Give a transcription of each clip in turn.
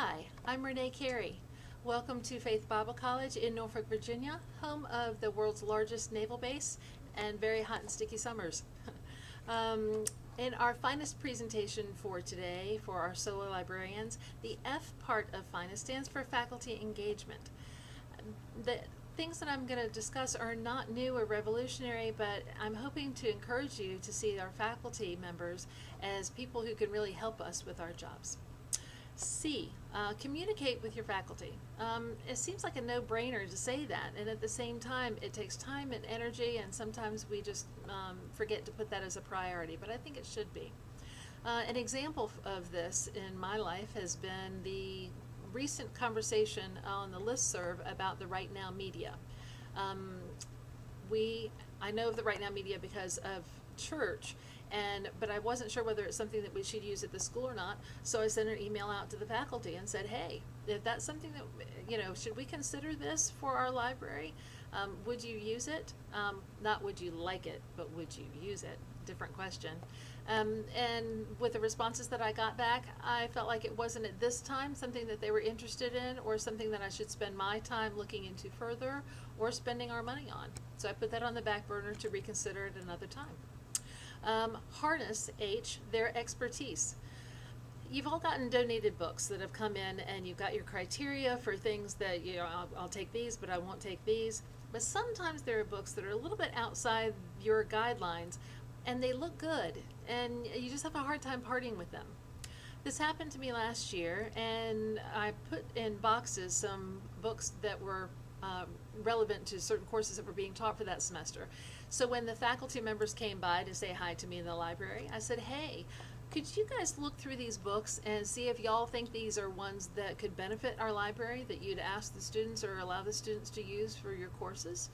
Hi, I'm Renee Carey. Welcome to Faith Bible College in Norfolk, Virginia, home of the world's largest naval base and very hot and sticky summers. In our finest presentation for today for our Solo Librarians, the F part of finest stands for faculty engagement. The things that I'm going to discuss are not new or revolutionary, but I'm hoping to encourage you to see our faculty members as people who can really help us with our jobs. C, communicate with your faculty. It seems like a no-brainer to say that, and at the same time it takes time and energy, and sometimes we just forget to put that as a priority, but I think it should be. An example of this in my life has been the recent conversation on the listserv about the Right Now media. I know of the Right Now media because of church, but I wasn't sure whether it's something that we should use at the school or not, so I sent an email out to the faculty and said, hey, if that's something that, should we consider this for our library? Would you use it? Not would you like it, but would you use it? Different question. And with the responses that I got back, I felt like it wasn't at this time something that they were interested in or something that I should spend my time looking into further or spending our money on. So I put that on the back burner to reconsider at another time. Harness, H, their expertise. You've all gotten donated books that have come in, and you've got your criteria for things that, I'll take these, but I won't take these. But sometimes there are books that are a little bit outside your guidelines, and they look good, and you just have a hard time parting with them. This happened to me last year, and I put in boxes some books that were relevant to certain courses that were being taught for that semester. So when the faculty members came by to say hi to me in the library, I said, hey, could you guys look through these books and see if y'all think these are ones that could benefit our library, that you'd ask the students or allow the students to use for your courses?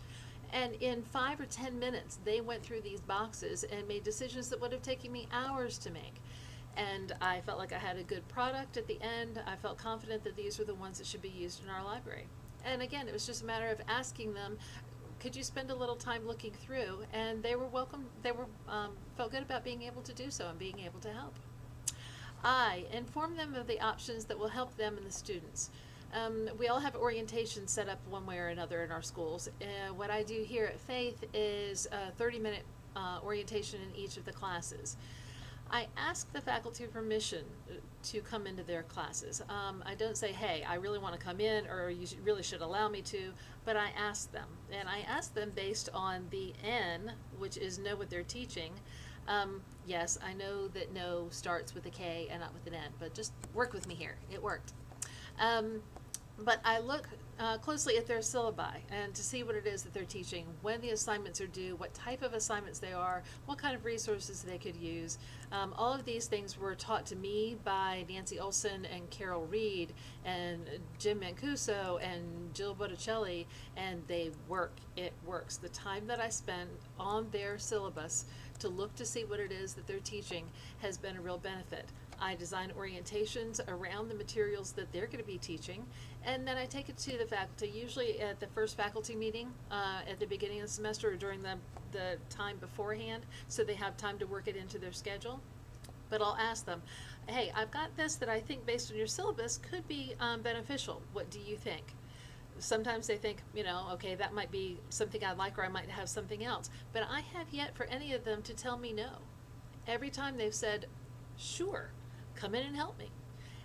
And in 5 or 10 minutes, they went through these boxes and made decisions that would have taken me hours to make. And I felt like I had a good product at the end. I felt confident that these were the ones that should be used in our library. And again, it was just a matter of asking them, could you spend a little time looking through? And they were welcome. They were felt good about being able to do so and being able to help. I, inform them of the options that will help them and the students. We all have orientation set up one way or another in our schools. What I do here at Faith is a 30-minute orientation in each of the classes. I ask the faculty permission to come into their classes. I don't say, hey, I really want to come in, or you really should allow me to, but I ask them. And I ask them based on the N, which is know what they're teaching. Yes, I know that know starts with a K and not with an N, but just work with me here. It worked. But I look closely at their syllabi and to see what it is that they're teaching, when the assignments are due, what type of assignments they are, what kind of resources they could use. All of these things were taught to me by Nancy Olson and Carol Reed and Jim Mancuso and Jill Botticelli, and they work. It works. The time that I spend on their syllabus to look to see what it is that they're teaching has been a real benefit. I design orientations around the materials that they're going to be teaching, and then I take it to the faculty, usually at the first faculty meeting at the beginning of the semester or during the time beforehand, so they have time to work it into their schedule. But I'll ask them, hey, I've got this that I think based on your syllabus could be beneficial. What do you think? Sometimes they think, okay, that might be something I'd like, or I might have something else. But I have yet for any of them to tell me no. Every time they've said, sure, come in and help me.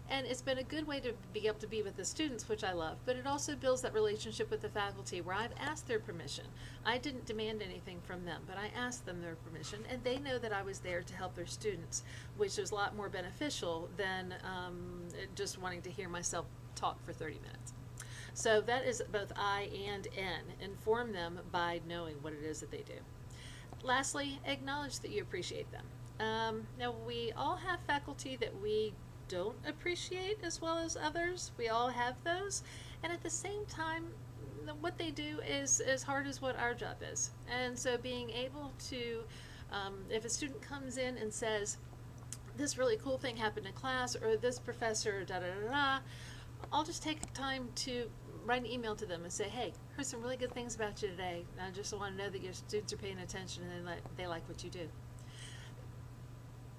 And it's been a good way to be able to be with the students, which I love, but it also builds that relationship with the faculty where I've asked their permission. I didn't demand anything from them, but I asked them their permission, and they know that I was there to help their students, which is a lot more beneficial than just wanting to hear myself talk for 30 minutes. So that is both I and N. Inform them by knowing what it is that they do. Lastly, acknowledge that you appreciate them. Now, we all have faculty that we don't appreciate as well as others. We all have those. And at the same time, what they do is as hard as what our job is. And so being able to, if a student comes in and says, this really cool thing happened in class, or this professor, da-da-da-da, I'll just take time to write an email to them and say, hey, heard some really good things about you today. I just want to know that your students are paying attention and they like what you do.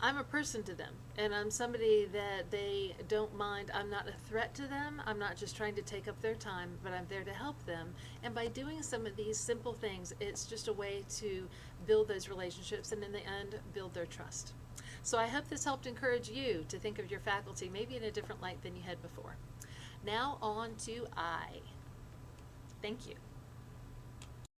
I'm a person to them, and I'm somebody that they don't mind. I'm not a threat to them. I'm not just trying to take up their time, but I'm there to help them. And by doing some of these simple things, it's just a way to build those relationships and in the end, build their trust. So I hope this helped encourage you to think of your faculty maybe in a different light than you had before. Now on to I. Thank you.